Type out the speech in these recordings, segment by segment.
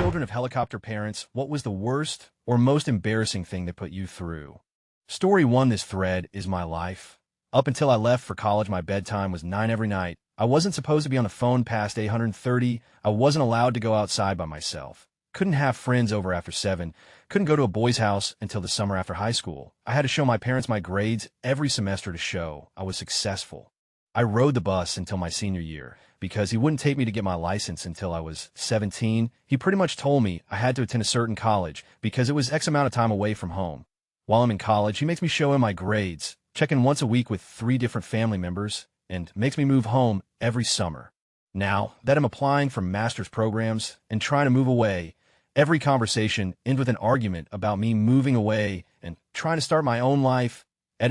children of helicopter parents, what was the worst or most embarrassing thing that put you through? Story 1. This thread is my life. Up until I left for college, my bedtime was 9 every night. I wasn't supposed to be on the phone past 8:30. I wasn't allowed to go outside by myself. Couldn't have friends over after 7. Couldn't go to a boy's house until the summer after high school. I had to show my parents my grades every semester to show I was successful. I rode the bus until my senior year because he wouldn't take me to get my license until I was 17. He pretty much told me I had to attend a certain college because it was X amount of time away from home. While I'm in college, he makes me show him my grades, check in once a week with 3 different family members, and makes me move home every summer. Now that I'm applying for master's programs and trying to move away, every conversation ends with an argument about me moving away and trying to start my own life.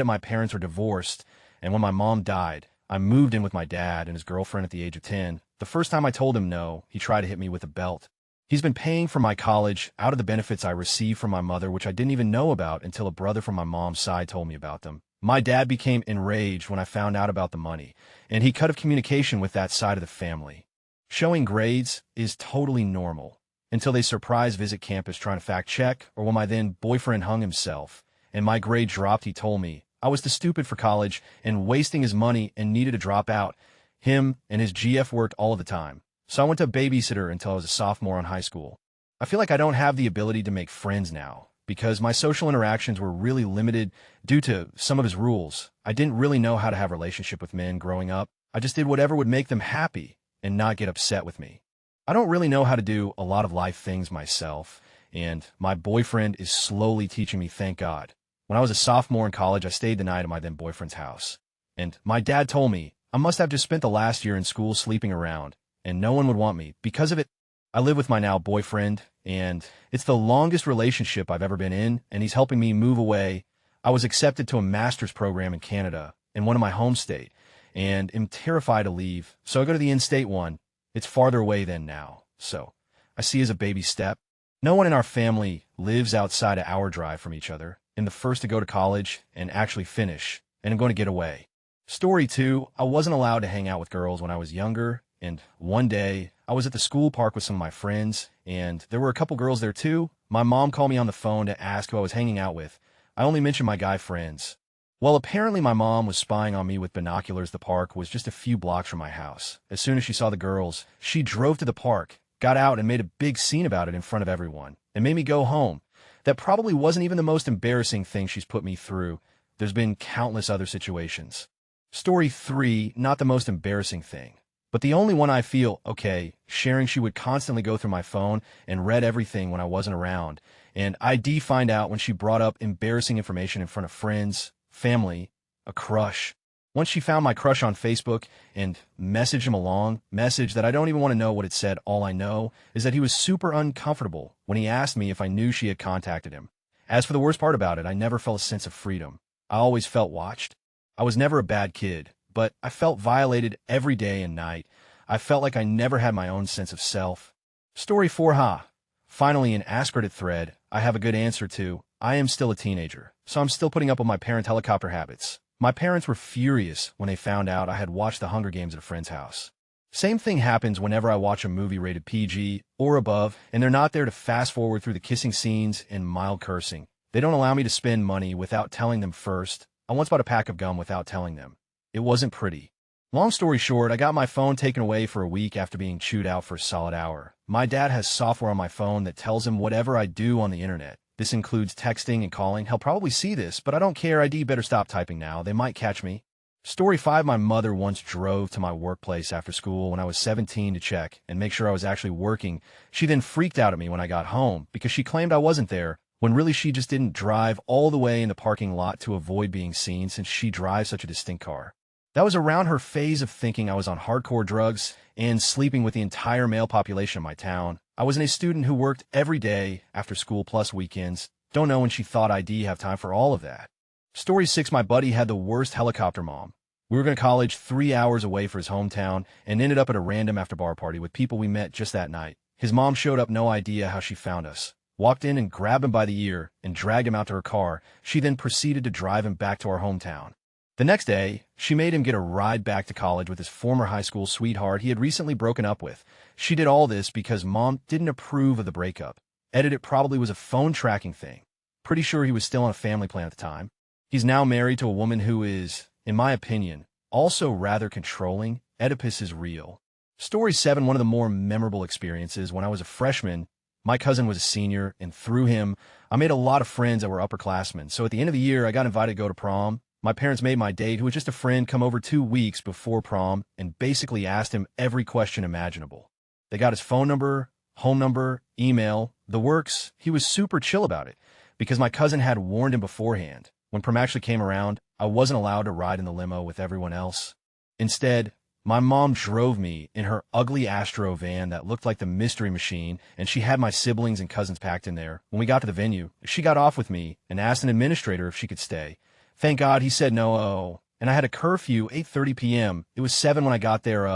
My parents were divorced, and when my mom died, I moved in with my dad and his girlfriend at the age of 10. The first time I told him no, he tried to hit me with a belt. He's been paying for my college out of the benefits I received from my mother, which I didn't even know about until a brother from my mom's side told me about them. My dad became enraged when I found out about the money, and he cut off communication with that side of the family. Showing grades is totally normal, until they surprise visit campus trying to fact check, or when my then boyfriend hung himself, and my grade dropped. He told me I was too stupid for college and wasting his money and needed to drop out. Him and his GF worked all of the time, so I went to babysitter until I was a sophomore in high school. I feel like I don't have the ability to make friends now because my social interactions were really limited due to some of his rules. I didn't really know how to have a relationship with men growing up. I just did whatever would make them happy and not get upset with me. I don't really know how to do a lot of life things myself, and my boyfriend is slowly teaching me, thank God. When I was a sophomore in college, I stayed the night at my then boyfriend's house, and my dad told me I must have just spent the last year in school sleeping around, and no one would want me because of it. I live with my now boyfriend, and it's the longest relationship I've ever been in, and he's helping me move away. I was accepted to a master's program in Canada, in one of my home state, and am terrified to leave, so I go to the in-state one. It's farther away than now, so I see as a baby step. No one in our family lives outside an hour drive from each other. I'm the first to go to college and actually finish, and I'm going to get away. Story 2. I wasn't allowed to hang out with girls when I was younger, and one day I was at the school park with some of my friends, and there were a couple girls there too. My mom called me on the phone to ask who I was hanging out with. I only mentioned my guy friends. Well, apparently my mom was spying on me with binoculars. The park was just a few blocks from my house. As soon as she saw the girls, she drove to the park, got out, and made a big scene about it in front of everyone, and made me go home. That probably wasn't even the most embarrassing thing she's put me through. There's been countless other situations. Story 3, not the most embarrassing thing, but the only one I feel okay sharing. She would constantly go through my phone and read everything when I wasn't around, and I'd find out when she brought up embarrassing information in front of friends, family, a crush. Once she found my crush on Facebook and messaged him a long message that I don't even want to know what it said. All I know is that he was super uncomfortable when he asked me if I knew she had contacted him. As for the worst part about it, I never felt a sense of freedom. I always felt watched. I was never a bad kid, but I felt violated every day and night. I felt like I never had my own sense of self. Story 4. Finally, an AskReddit thread I have a good answer to. I am still a teenager, so I'm still putting up with my parents' helicopter habits. My parents were furious when they found out I had watched The Hunger Games at a friend's house. Same thing happens whenever I watch a movie rated PG or above, and they're not there to fast forward through the kissing scenes and mild cursing. They don't allow me to spend money without telling them first. I once bought a pack of gum without telling them. It wasn't pretty. Long story short, I got my phone taken away for a week after being chewed out for a solid hour. My dad has software on my phone that tells him whatever I do on the internet. This includes texting and calling. He'll probably see this, but I don't care. Better stop typing now. They might catch me. Story 5. My mother once drove to my workplace after school when I was 17 to check and make sure I was actually working. She then freaked out at me when I got home because she claimed I wasn't there, when really she just didn't drive all the way in the parking lot to avoid being seen since she drives such a distinct car. That was around her phase of thinking I was on hardcore drugs and sleeping with the entire male population of my town. I was a student who worked every day after school plus weekends. Don't know when she thought I'd have time for all of that. Story 6. My buddy had the worst helicopter mom. We were going to college 3 hours away for his hometown and ended up at a random after-bar party with people we met just that night. His mom showed up, no idea how she found us. Walked in and grabbed him by the ear and dragged him out to her car. She then proceeded to drive him back to our hometown. The next day, she made him get a ride back to college with his former high school sweetheart he had recently broken up with. She did all this because Mom didn't approve of the breakup. It probably was a phone tracking thing. Pretty sure he was still on a family plan at the time. He's now married to a woman who is, in my opinion, also rather controlling. Oedipus is real. Story 7, one of the more memorable experiences. When I was a freshman, my cousin was a senior, and through him, I made a lot of friends that were upperclassmen. So at the end of the year, I got invited to go to prom. My parents made my date, who was just a friend, come over 2 weeks before prom and basically asked him every question imaginable. They got his phone number, home number, email, the works. He was super chill about it because my cousin had warned him beforehand. When prom actually came around, I wasn't allowed to ride in the limo with everyone else. Instead, my mom drove me in her ugly Astro van that looked like the Mystery Machine, and she had my siblings and cousins packed in there. When we got to the venue, she got off with me and asked an administrator if she could stay. Thank God he said no, and I had a curfew, 8:30 p.m. It was 7 when I got there,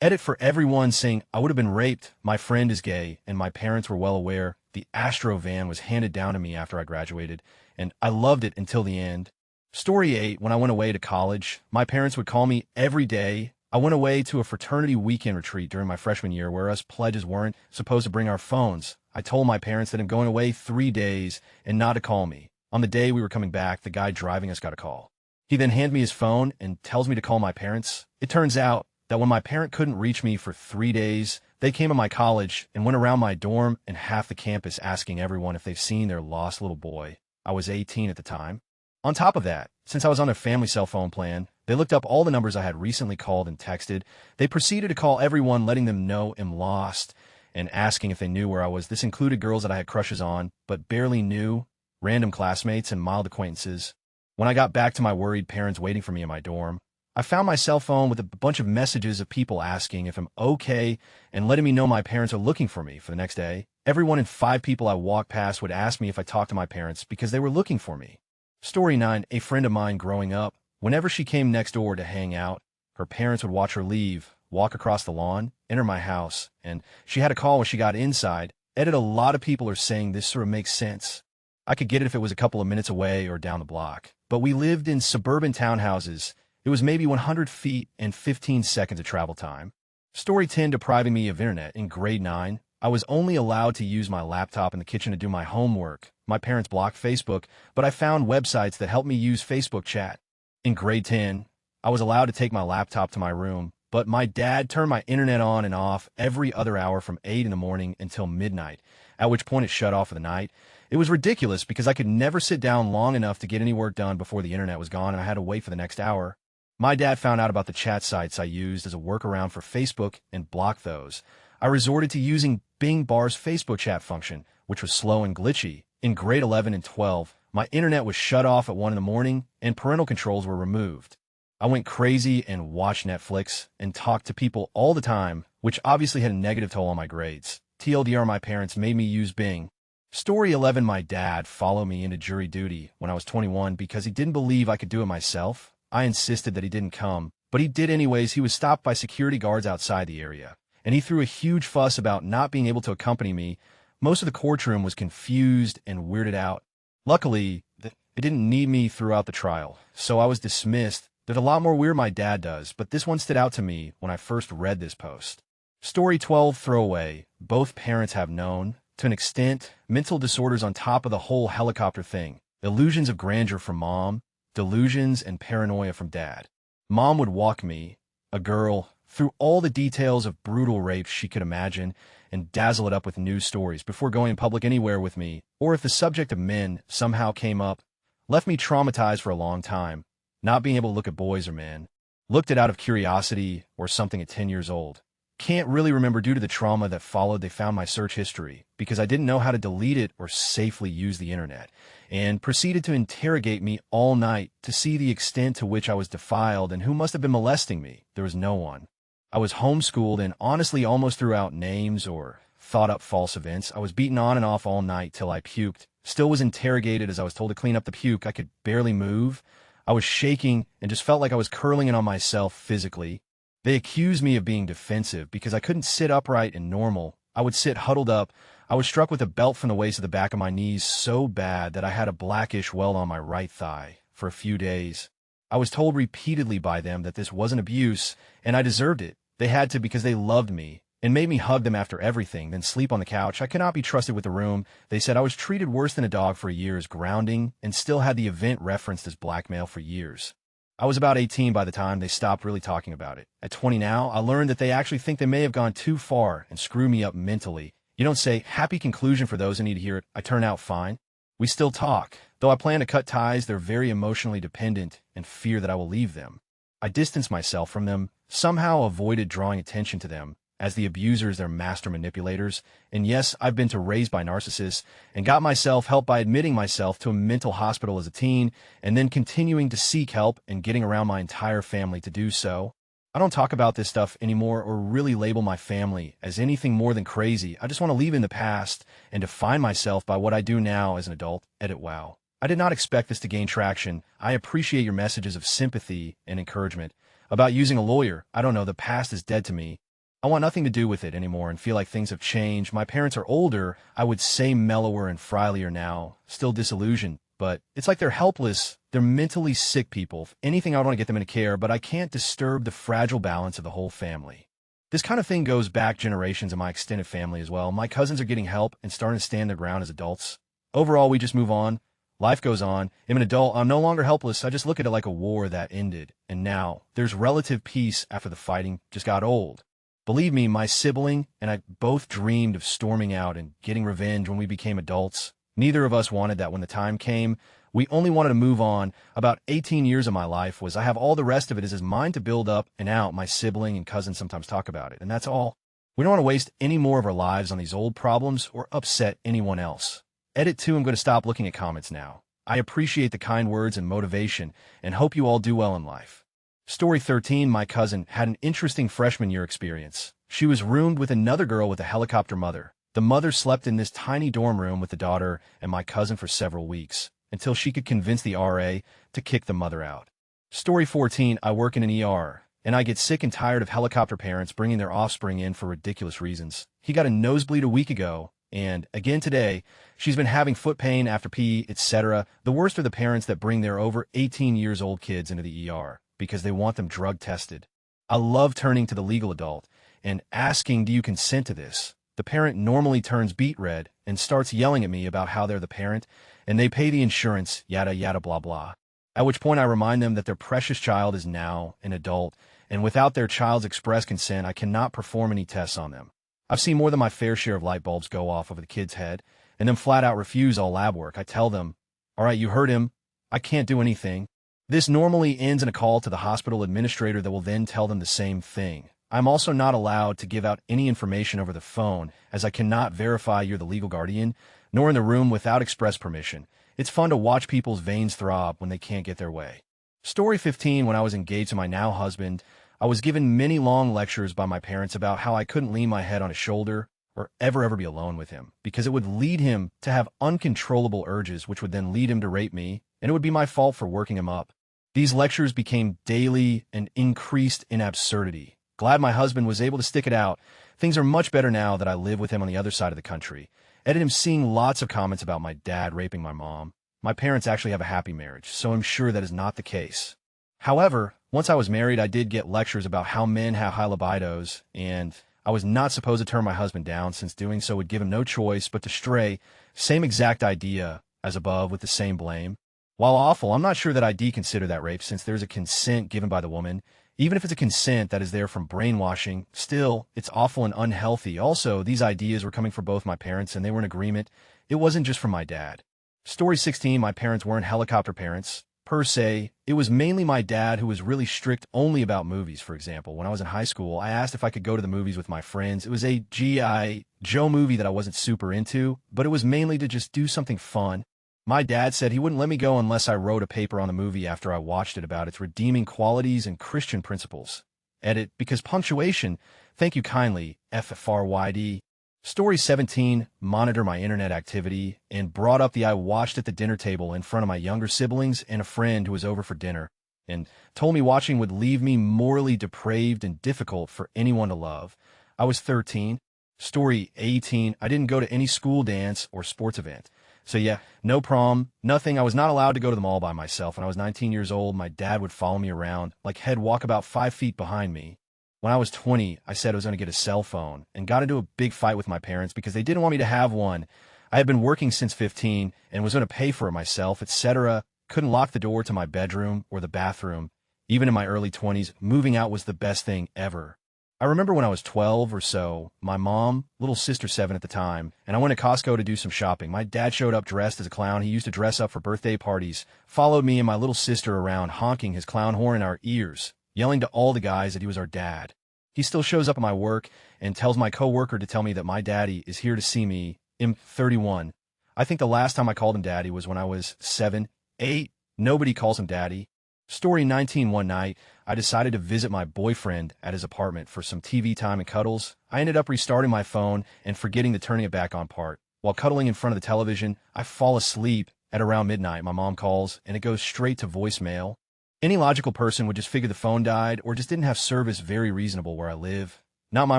Edit for everyone saying I would have been raped. My friend is gay, and my parents were well aware. The Astro van was handed down to me after I graduated, and I loved it until the end. Story 8, when I went away to college, my parents would call me every day. I went away to a fraternity weekend retreat during my freshman year where us pledges weren't supposed to bring our phones. I told my parents that I'm going away 3 days and not to call me. On the day we were coming back, the guy driving us got a call. He then handed me his phone and tells me to call my parents. It turns out that when my parent couldn't reach me for 3 days, they came to my college and went around my dorm and half the campus asking everyone if they've seen their lost little boy. I was 18 at the time. On top of that, since I was on a family cell phone plan, they looked up all the numbers I had recently called and texted. They proceeded to call everyone, letting them know I'm lost and asking if they knew where I was. This included girls that I had crushes on, but barely knew, random classmates, and mild acquaintances. When I got back to my worried parents waiting for me in my dorm, I found my cell phone with a bunch of messages of people asking if I'm okay and letting me know my parents are looking for me for the next day. Every 1 in 5 people I walked past would ask me if I talked to my parents because they were looking for me. Story 9, a friend of mine growing up, whenever she came next door to hang out, her parents would watch her leave, walk across the lawn, enter my house, and she had a call when she got inside. A lot of people are saying this sort of makes sense. I could get it if it was a couple of minutes away or down the block. But we lived in suburban townhouses. It was maybe 100 feet and 15 seconds of travel time. Story 10, depriving me of internet. In grade 9, I was only allowed to use my laptop in the kitchen to do my homework. My parents blocked Facebook, but I found websites that helped me use Facebook chat. In grade 10, I was allowed to take my laptop to my room, but my dad turned my internet on and off every other hour from 8 in the morning until midnight, at which point it shut off for the night. It was ridiculous because I could never sit down long enough to get any work done before the internet was gone and I had to wait for the next hour. My dad found out about the chat sites I used as a workaround for Facebook and blocked those. I resorted to using Bing Bar's Facebook chat function, which was slow and glitchy. In grade 11 and 12, my internet was shut off at 1 in the morning and parental controls were removed. I went crazy and watched Netflix and talked to people all the time, which obviously had a negative toll on my grades. TLDR, my parents made me use Bing. Story 11, my dad followed me into jury duty when I was 21 because he didn't believe I could do it myself. I insisted that he didn't come, but he did anyways. He was stopped by security guards outside the area, and he threw a huge fuss about not being able to accompany me. Most of the courtroom was confused and weirded out. Luckily, it didn't need me throughout the trial, so I was dismissed. There's a lot more weird my dad does, but this one stood out to me when I first read this post. Story 12, throwaway. Both parents have known, to an extent, mental disorders on top of the whole helicopter thing. Illusions of grandeur from mom, delusions and paranoia from dad. Mom would walk me, a girl, through all the details of brutal rapes she could imagine and dazzle it up with news stories before going in public anywhere with me, or if the subject of men somehow came up, left me traumatized for a long time, not being able to look at boys or men. Looked it out of curiosity or something at 10 years old. Can't really remember due to the trauma that followed. They found my search history because I didn't know how to delete it or safely use the internet, and proceeded to interrogate me all night to see the extent to which I was defiled and who must have been molesting me. There was no one. I was homeschooled and honestly almost threw out names or thought up false events. I was beaten on and off all night till I puked. Still was interrogated as I was told to clean up the puke. I could barely move. I was shaking and just felt like I was curling in on myself physically. They accused me of being defensive because I couldn't sit upright and normal. I would sit huddled up. I was struck with a belt from the waist to the back of my knees so bad that I had a blackish welt on my right thigh for a few days. I was told repeatedly by them that this wasn't abuse, and I deserved it. They had to because they loved me and made me hug them after everything, then sleep on the couch. I could not be trusted with the room. They said I was treated worse than a dog for a year as grounding and still had the event referenced as blackmail for years. I was about 18 by the time they stopped really talking about it. At 20 now, I learned that they actually think they may have gone too far and screw me up mentally. You don't say, happy conclusion for those who need to hear it. I turn out fine. We still talk. Though I plan to cut ties, they're very emotionally dependent and fear that I will leave them. I distance myself from them, somehow avoided drawing attention to them, as the abusers, they're master manipulators. And yes, I've been to raised by narcissists and got myself help by admitting myself to a mental hospital as a teen and then continuing to seek help and getting around my entire family to do so. I don't talk about this stuff anymore or really label my family as anything more than crazy. I just want to leave in the past and define myself by what I do now as an adult. Edit wow. I did not expect this to gain traction. I appreciate your messages of sympathy and encouragement. About using a lawyer, I don't know, the past is dead to me. I want nothing to do with it anymore and feel like things have changed. My parents are older, I would say mellower and friendlier now, still disillusioned, but it's like they're helpless. They're mentally sick people. If anything, I want to get them into care, but I can't disturb the fragile balance of the whole family. This kind of thing goes back generations in my extended family as well. My cousins are getting help and starting to stand their ground as adults. Overall, we just move on. Life goes on. I'm an adult. I'm no longer helpless. I just look at it like a war that ended. And now, there's relative peace after the fighting just got old. Believe me, my sibling and I both dreamed of storming out and getting revenge when we became adults. Neither of us wanted that when the time came. We only wanted to move on. About 18 years of my life was I have all the rest of it is mine to build up and out. My sibling and cousin sometimes talk about it, and that's all. We don't want to waste any more of our lives on these old problems or upset anyone else. Edit 2, I'm going to stop looking at comments now. I appreciate the kind words and motivation and hope you all do well in life. Story 13, my cousin had an interesting freshman year experience. She was roomed with another girl with a helicopter mother. The mother slept in this tiny dorm room with the daughter and my cousin for several weeks, until she could convince the RA to kick the mother out. Story 14, I work in an ER, and I get sick and tired of helicopter parents bringing their offspring in for ridiculous reasons. He got a nosebleed a week ago, and again today, she's been having foot pain after pee, etc. The worst are the parents that bring their over 18 years old kids into the ER because they want them drug tested. I love turning to the legal adult and asking, do you consent to this? The parent normally turns beet red and starts yelling at me about how they're the parent and they pay the insurance, yada yada blah blah. At which point I remind them that their precious child is now an adult, and without their child's express consent, I cannot perform any tests on them. I've seen more than my fair share of light bulbs go off over the kid's head and then flat out refuse all lab work. I tell them, all right, you heard him. I can't do anything. This normally ends in a call to the hospital administrator that will then tell them the same thing. I'm also not allowed to give out any information over the phone, as I cannot verify you're the legal guardian, nor in the room without express permission. It's fun to watch people's veins throb when they can't get their way. Story 15, when I was engaged to my now husband, I was given many long lectures by my parents about how I couldn't lean my head on his shoulder or ever be alone with him, because it would lead him to have uncontrollable urges, which would then lead him to rape me, and it would be my fault for working him up. These lectures became daily and increased in absurdity. Glad my husband was able to stick it out. Things are much better now that I live with him on the other side of the country. Edit, him seeing lots of comments about my dad raping my mom. My parents actually have a happy marriage, so I'm sure that is not the case. However, once I was married, I did get lectures about how men have high libidos, and I was not supposed to turn my husband down, since doing so would give him no choice but to stray. Same exact idea as above with the same blame. While awful, I'm not sure that I consider that rape, since there's a consent given by the woman. Even if it's a consent that is there from brainwashing, still, it's awful and unhealthy. Also, these ideas were coming from both my parents, and they were in agreement. It wasn't just from my dad. Story 16, my parents weren't helicopter parents, per se. It was mainly my dad who was really strict only about movies. For example, when I was in high school, I asked if I could go to the movies with my friends. It was a G.I. Joe movie that I wasn't super into, but it was mainly to just do something fun. My dad said he wouldn't let me go unless I wrote a paper on the movie after I watched it about its redeeming qualities and Christian principles. Edit, because punctuation. Thank you kindly, FFRYD. Story 17, monitor my internet activity, and brought up the I watched at the dinner table in front of my younger siblings and a friend who was over for dinner, and told me watching would leave me morally depraved and difficult for anyone to love. I was 13. Story 18, I didn't go to any school dance or sports event. So yeah, no prom, nothing. I was not allowed to go to the mall by myself. When I was 19 years old, my dad would follow me around, like he'd walk about 5 feet behind me. When I was 20, I said I was going to get a cell phone and got into a big fight with my parents because they didn't want me to have one. I had been working since 15 and was going to pay for it myself, etc. Couldn't lock the door to my bedroom or the bathroom. Even in my early 20s, moving out was the best thing ever. I remember when I was 12 or so, my mom, little sister 7 at the time, and I went to Costco to do some shopping. My dad showed up dressed as a clown. He used to dress up for birthday parties, followed me and my little sister around, honking his clown horn in our ears, yelling to all the guys that he was our dad. He still shows up at my work and tells my coworker to tell me that my daddy is here to see me. I'm 31. I think the last time I called him daddy was when I was 7, 8. Nobody calls him daddy. Story 19. One night, I decided to visit my boyfriend at his apartment for some TV time and cuddles. I ended up restarting my phone and forgetting the turning it back on part. While cuddling in front of the television, I fall asleep at around midnight. My mom calls, and it goes straight to voicemail. Any logical person would just figure the phone died or just didn't have service very reasonable where I live. Not my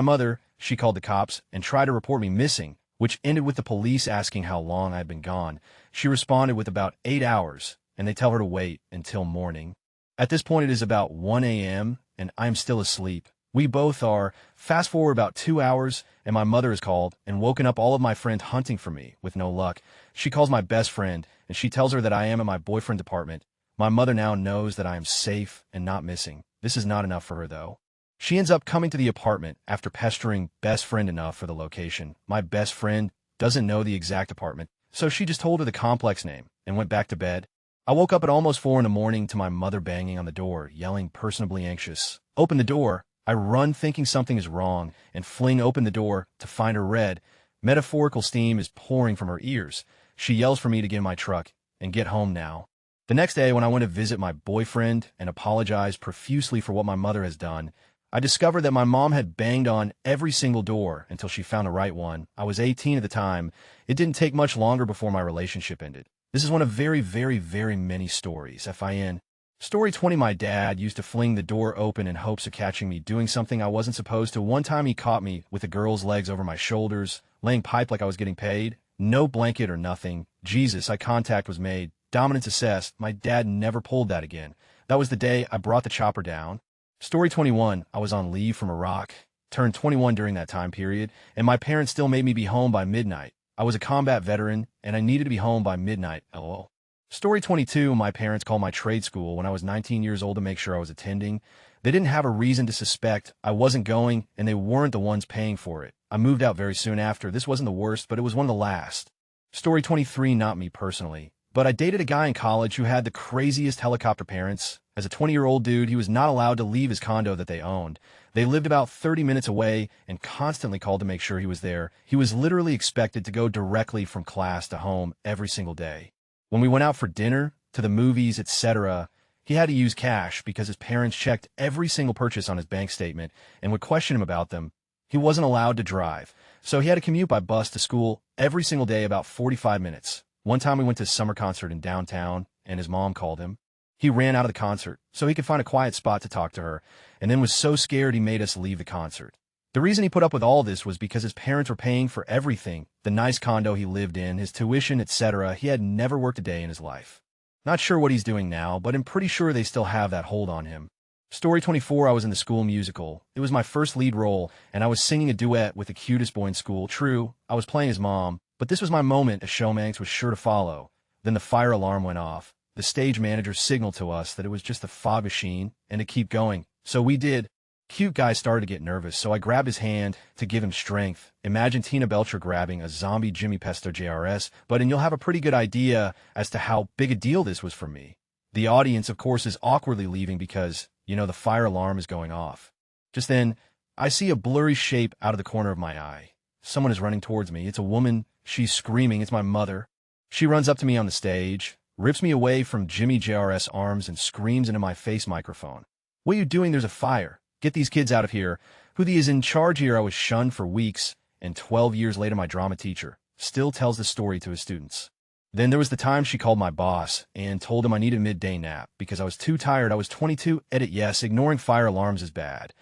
mother. She called the cops and tried to report me missing, which ended with the police asking how long I had been gone. She responded with about 8 hours, and they tell her to wait until morning. At this point, it is about 1 a.m., and I'm still asleep. We both are. Fast forward about 2 hours, and my mother has called and woken up all of my friends hunting for me with no luck. She calls my best friend, and she tells her that I am at my boyfriend's apartment. My mother now knows that I am safe and not missing. This is not enough for her, though. She ends up coming to the apartment after pestering best friend enough for the location. My best friend doesn't know the exact apartment, so she just told her the complex name and went back to bed. I woke up at almost 4 in the morning to my mother banging on the door, yelling, personably anxious. Open the door. I run thinking something is wrong and fling open the door to find her red. Metaphorical steam is pouring from her ears. She yells for me to get in my truck and get home now. The next day, when I went to visit my boyfriend and apologize profusely for what my mother has done, I discovered that my mom had banged on every single door until she found the right one. I was 18 at the time. It didn't take much longer before my relationship ended. This is one of very, very, very many stories. FIN. Story 20. My dad used to fling the door open in hopes of catching me doing something I wasn't supposed to. One time he caught me with a girl's legs over my shoulders, laying pipe like I was getting paid. No blanket or nothing. Jesus, eye contact was made. Dominance assessed. My dad never pulled that again. That was the day I brought the chopper down. Story 21. I was on leave from Iraq. Turned 21 during that time period, and my parents still made me be home by midnight. I was a combat veteran, and I needed to be home by midnight, lol. Story 22. My parents called my trade school when I was 19 years old to make sure I was attending. They didn't have a reason to suspect I wasn't going, and they weren't the ones paying for it. I moved out very soon after. This wasn't the worst, but it was one of the last. Story 23. Not me personally, but I dated a guy in college who had the craziest helicopter parents. As a 20-year-old dude, he was not allowed to leave his condo that they owned. They lived about 30 minutes away and constantly called to make sure he was there. He was literally expected to go directly from class to home every single day. When we went out for dinner, to the movies, etc., he had to use cash because his parents checked every single purchase on his bank statement and would question him about them. He wasn't allowed to drive, so he had to commute by bus to school every single day about 45 minutes. One time we went to a summer concert in downtown, and his mom called him. He ran out of the concert so he could find a quiet spot to talk to her, and then was so scared he made us leave the concert. The reason he put up with all this was because his parents were paying for everything, the nice condo he lived in, his tuition, etc. He had never worked a day in his life. Not sure what he's doing now, but I'm pretty sure they still have that hold on him. Story 24. I was in the school musical. It was my first lead role, and I was singing a duet with the cutest boy in school. True, I was playing his mom, but this was my moment, as Showmanx was sure to follow. Then the fire alarm went off. The stage manager signaled to us that it was just a fog machine and to keep going. So we did. Cute guy started to get nervous, so I grabbed his hand to give him strength. Imagine Tina Belcher grabbing a zombie Jimmy Pesto JRS, and you'll have a pretty good idea as to how big a deal this was for me. The audience, of course, is awkwardly leaving because, the fire alarm is going off. Just then, I see a blurry shape out of the corner of my eye. Someone is running towards me. It's a woman. She's screaming. It's my mother. She runs up to me on the stage, rips me away from Jimmy JRS arms, and screams into my face microphone. What are you doing? There's a fire. Get these kids out of here. Who is in charge here? I was shunned for weeks, and 12 years later my drama teacher still tells the story to his students. Then there was the time she called my boss and told him I needed a midday nap because I was too tired. I was 22. Edit yes, ignoring fire alarms is bad,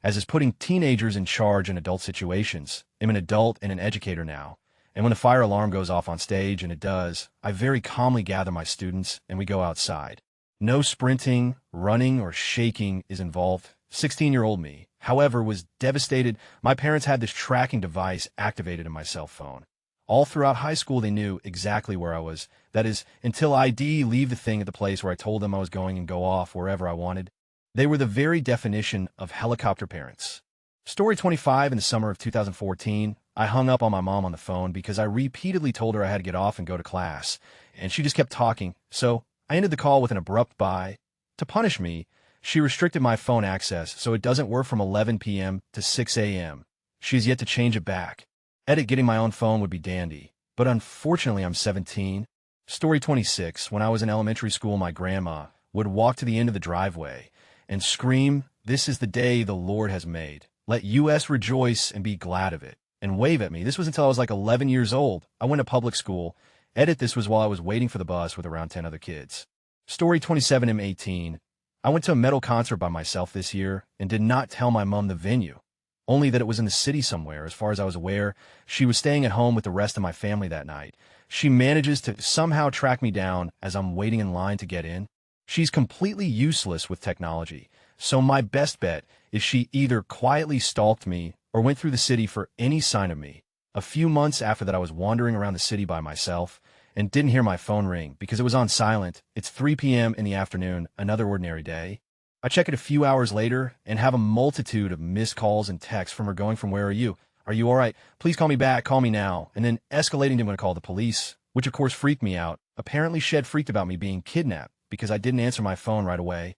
as is putting teenagers in charge in adult situations. I'm an adult and an educator now, And when the fire alarm goes off on stage, and it does, I very calmly gather my students and we go outside. No sprinting, running, or shaking is involved. 16-year-old me, however, was devastated. My parents had this tracking device activated in my cell phone. All throughout high school, they knew exactly where I was. That is, until I'd leave the thing at the place where I told them I was going and go off wherever I wanted. They were the very definition of helicopter parents. Story 25. In the summer of 2014, I hung up on my mom on the phone because I repeatedly told her I had to get off and go to class, and she just kept talking, so I ended the call with an abrupt bye. To punish me, she restricted my phone access so it doesn't work from 11 p.m. to 6 a.m. She has yet to change it back. Getting my own phone would be dandy, but unfortunately I'm 17. Story 26. When I was in elementary school, my grandma would walk to the end of the driveway and scream, "This is the day the Lord has made. Let us rejoice and be glad of it," and wave at me. This was until I was like 11 years old. I went to public school. This was while I was waiting for the bus with around 10 other kids. Story 27. I'm 18. I went to a metal concert by myself this year and did not tell my mom the venue, only that it was in the city somewhere. As far as I was aware, she was staying at home with the rest of my family that night. She manages to somehow track me down as I'm waiting in line to get in. She's completely useless with technology, so my best bet is she either quietly stalked me or went through the city for any sign of me. A few months after that, I was wandering around the city by myself and didn't hear my phone ring because it was on silent. It's 3 p.m. in the afternoon, another ordinary day. I check it a few hours later and have a multitude of missed calls and texts from her going from "Where are you? Are you all right? Please call me back. Call me now." And then escalating to "I'm going to call the police," which of course freaked me out. Apparently Shed freaked about me being kidnapped because I didn't answer my phone right away.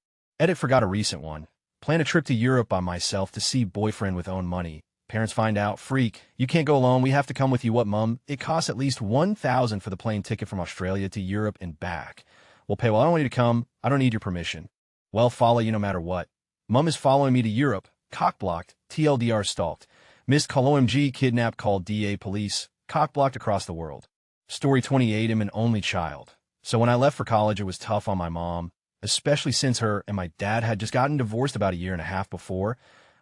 Forgot a recent one. Plan a trip to Europe by myself to see boyfriend with own money. Parents find out. "Freak. You can't go alone. We have to come with you." "What, Mum? It costs at least $1,000 for the plane ticket from Australia to Europe and back." "Well, pay. Well, I don't want you to come. I don't need your permission." "Well, follow you no matter what." "Mum is following me to Europe." Cock-blocked. TLDR stalked. Missed call. OMG. Kidnapped. Called DA police. Cock-blocked across the world. Story 28. I'm an only child. So when I left for college, it was tough on my mom, especially since her and my dad had just gotten divorced about a year and a half before.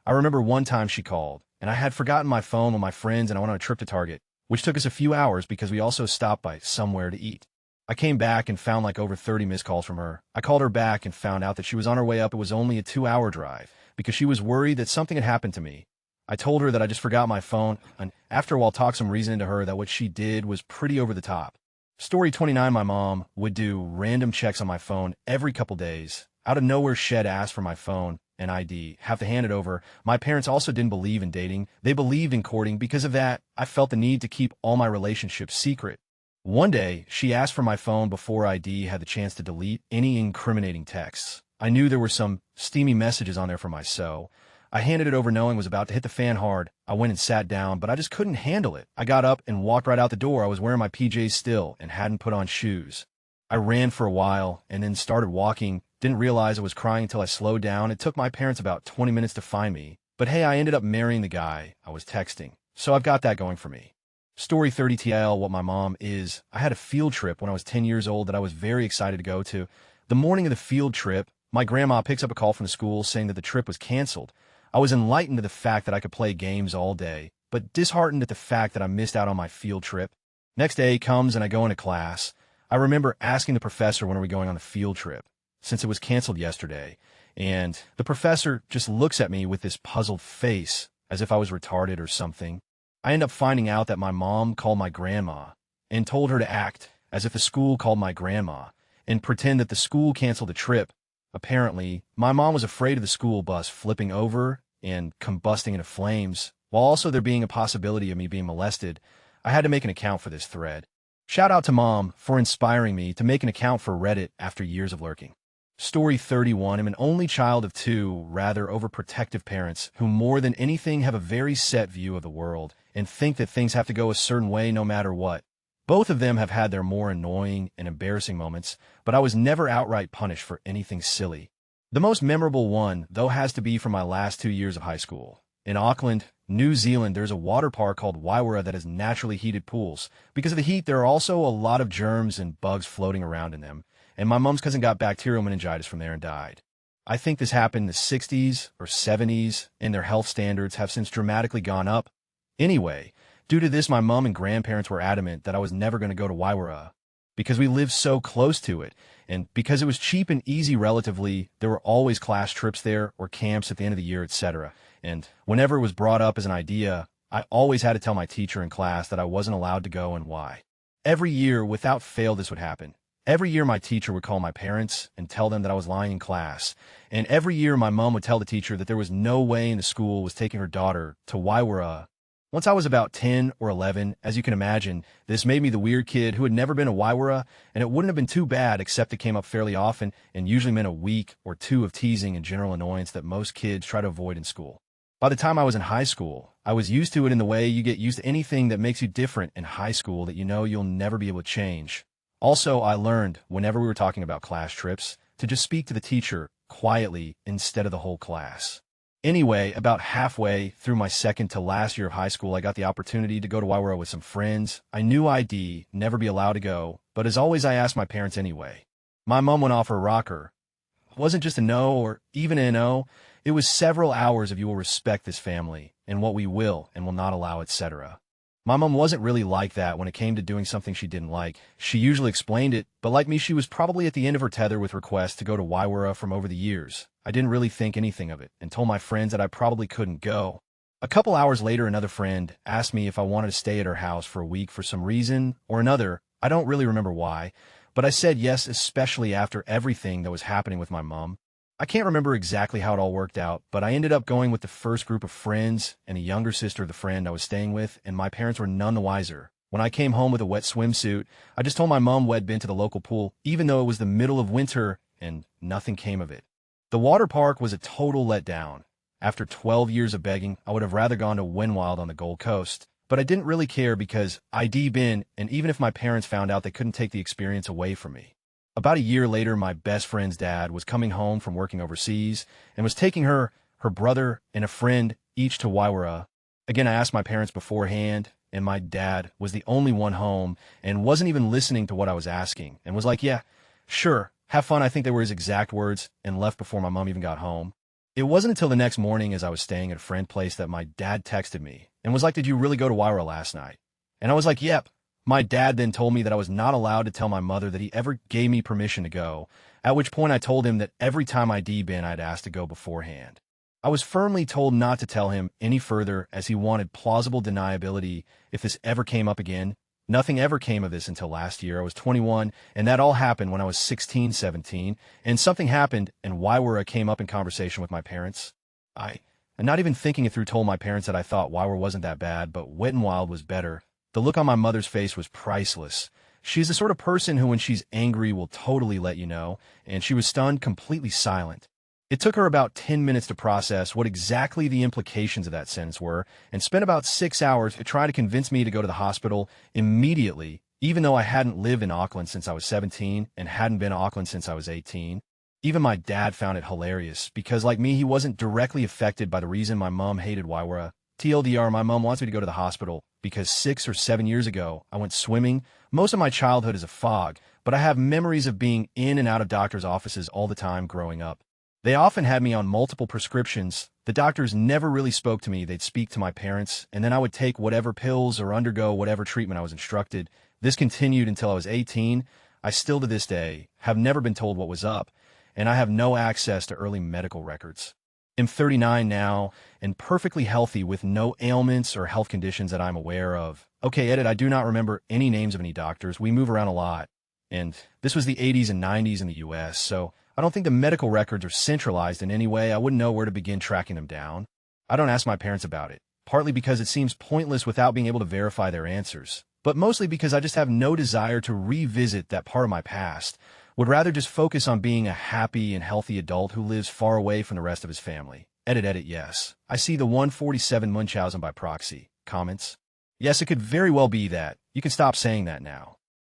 I remember one time she called, and I had forgotten my phone with my friends, and I went on a trip to Target, which took us a few hours because we also stopped by somewhere to eat. I came back and found like over 30 missed calls from her. I called her back and found out that she was on her way up. It was only a 2-hour drive because she was worried that something had happened to me. I told her that I just forgot my phone, and after a while talked some reason into her that what she did was pretty over the top. Story 29. My mom would do random checks on my phone every couple days. Out of nowhere, Shed asked for my phone and ID. Have to hand it over. My parents also didn't believe in dating. They believed in courting. Because of that, I felt the need to keep all my relationships secret. One day, she asked for my phone before ID had the chance to delete any incriminating texts. I knew there were some steamy messages on there for my so. I handed it over knowing it was about to hit the fan hard. I went and sat down, but I just couldn't handle it. I got up and walked right out the door. I was wearing my PJs still and hadn't put on shoes. I ran for a while and then started walking. Didn't realize I was crying until I slowed down. It took my parents about 20 minutes to find me. But hey, I ended up marrying the guy I was texting, so I've got that going for me. Story 30. TL. What my mom is. I had a field trip when I was 10 years old that I was very excited to go to. The morning of the field trip, my grandma picks up a call from the school saying that the trip was canceled. I was enlightened to the fact that I could play games all day, but disheartened at the fact that I missed out on my field trip. Next day comes and I go into class. I remember asking the professor, when are we going on the field trip, since it was canceled yesterday, and the professor just looks at me with this puzzled face, as if I was retarded or something. I end up finding out that my mom called my grandma and told her to act as if the school called my grandma and pretend that the school canceled the trip. Apparently, my mom was afraid of the school bus flipping over and combusting into flames, while also there being a possibility of me being molested. I had to make an account for this thread. Shout out to Mom for inspiring me to make an account for Reddit after years of lurking. Story 31. I'm an only child of two rather overprotective parents who more than anything have a very set view of the world and think that things have to go a certain way no matter what. Both of them have had their more annoying and embarrassing moments, but I was never outright punished for anything silly. The most memorable one, though, has to be from my last 2 years of high school. In Auckland, New Zealand, there's a water park called Wairua that has naturally heated pools. Because of the heat, there are also a lot of germs and bugs floating around in them, and my mom's cousin got bacterial meningitis from there and died. I think this happened in the 60s or 70s, and their health standards have since dramatically gone up. Anyway, Due to this, my mom and grandparents were adamant that I was never going to go to Waiwara because we lived so close to it, and because it was cheap and easy relatively. There were always class trips there or camps at the end of the year, etc. And whenever it was brought up as an idea, I always had to tell my teacher in class that I wasn't allowed to go and why. Every year, without fail, this would happen. Every year, my teacher would call my parents and tell them that I was lying in class. And every year, my mom would tell the teacher that there was no way in the school was taking her daughter to Waiwara. Once I was about 10 or 11, as you can imagine, this made me the weird kid who had never been to Waiwara, and it wouldn't have been too bad except it came up fairly often and usually meant a week or two of teasing and general annoyance that most kids try to avoid in school. By the time I was in high school, I was used to it in the way you get used to anything that makes you different in high school that you know you'll never be able to change. Also, I learned, whenever we were talking about class trips, to just speak to the teacher quietly instead of the whole class. Anyway, about halfway through my second to last year of high school, I got the opportunity to go to Waiwara with some friends. I knew I'd never be allowed to go, but as always, I asked my parents anyway. My mom went off her rocker. It wasn't just a no or even a no. It was several hours of you will respect this family and what we will and will not allow, etc. My mom wasn't really like that when it came to doing something she didn't like. She usually explained it, but like me, she was probably at the end of her tether with requests to go to Waiwara from over the years. I didn't really think anything of it and told my friends that I probably couldn't go. A couple hours later, another friend asked me if I wanted to stay at her house for a week for some reason or another. I don't really remember why, but I said yes, especially after everything that was happening with my mom. I can't remember exactly how it all worked out, but I ended up going with the first group of friends and a younger sister of the friend I was staying with, and my parents were none the wiser. When I came home with a wet swimsuit, I just told my mom we'd been to the local pool, even though it was the middle of winter, and nothing came of it. The water park was a total letdown. After 12 years of begging, I would have rather gone to Windwild on the Gold Coast, but I didn't really care because I'd been, and even if my parents found out, they couldn't take the experience away from me. About a year later, my best friend's dad was coming home from working overseas and was taking her brother, and a friend each to Waiwara. Again, I asked my parents beforehand, and my dad was the only one home and wasn't even listening to what I was asking and was like, yeah, sure, have fun. I think they were his exact words, and left before my mom even got home. It wasn't until the next morning as I was staying at a friend's place that my dad texted me and was like, did you really go to Waiwara last night? And I was like, yep. My dad then told me that I was not allowed to tell my mother that he ever gave me permission to go, at which point I told him that every time I'd been, I'd asked to go beforehand. I was firmly told not to tell him any further as he wanted plausible deniability if this ever came up again. Nothing ever came of this until last year. I was 21, and that all happened when I was 16, 17, and something happened, and Waiwara came up in conversation with my parents. And not even thinking it through, told my parents that I thought Waiwara wasn't that bad, but Wet n Wild was better. The look on my mother's face was priceless. She's the sort of person who, when she's angry, will totally let you know, and she was stunned, completely silent. It took her about 10 minutes to process what exactly the implications of that sentence were, and spent about 6 hours to try to convince me to go to the hospital immediately, even though I hadn't lived in Auckland since I was 17 and hadn't been to Auckland since I was 18. Even my dad found it hilarious, because like me, he wasn't directly affected by the reason my mom hated Waiwara. TLDR, my mom wants me to go to the hospital because 6 or 7 years ago, I went swimming. Most of my childhood is a fog, but I have memories of being in and out of doctors' offices all the time growing up. They often had me on multiple prescriptions. The doctors never really spoke to me. They'd speak to my parents, and then I would take whatever pills or undergo whatever treatment I was instructed. This continued until I was 18. I still to this day have never been told what was up, and I have no access to early medical records. I'm 39 now and perfectly healthy with no ailments or health conditions that I'm aware of. Okay, edit, I do not remember any names of any doctors. We move around a lot. And this was the 80s and 90s in the US, so I don't think the medical records are centralized in any way. I wouldn't know where to begin tracking them down. I don't ask my parents about it, partly because it seems pointless without being able to verify their answers, but mostly because I just have no desire to revisit that part of my past. Would rather just focus on being a happy and healthy adult who lives far away from the rest of his family. Edit, yes. I see the 147 Munchausen by proxy. Comments? Yes, it could very well be that. You can stop saying that now.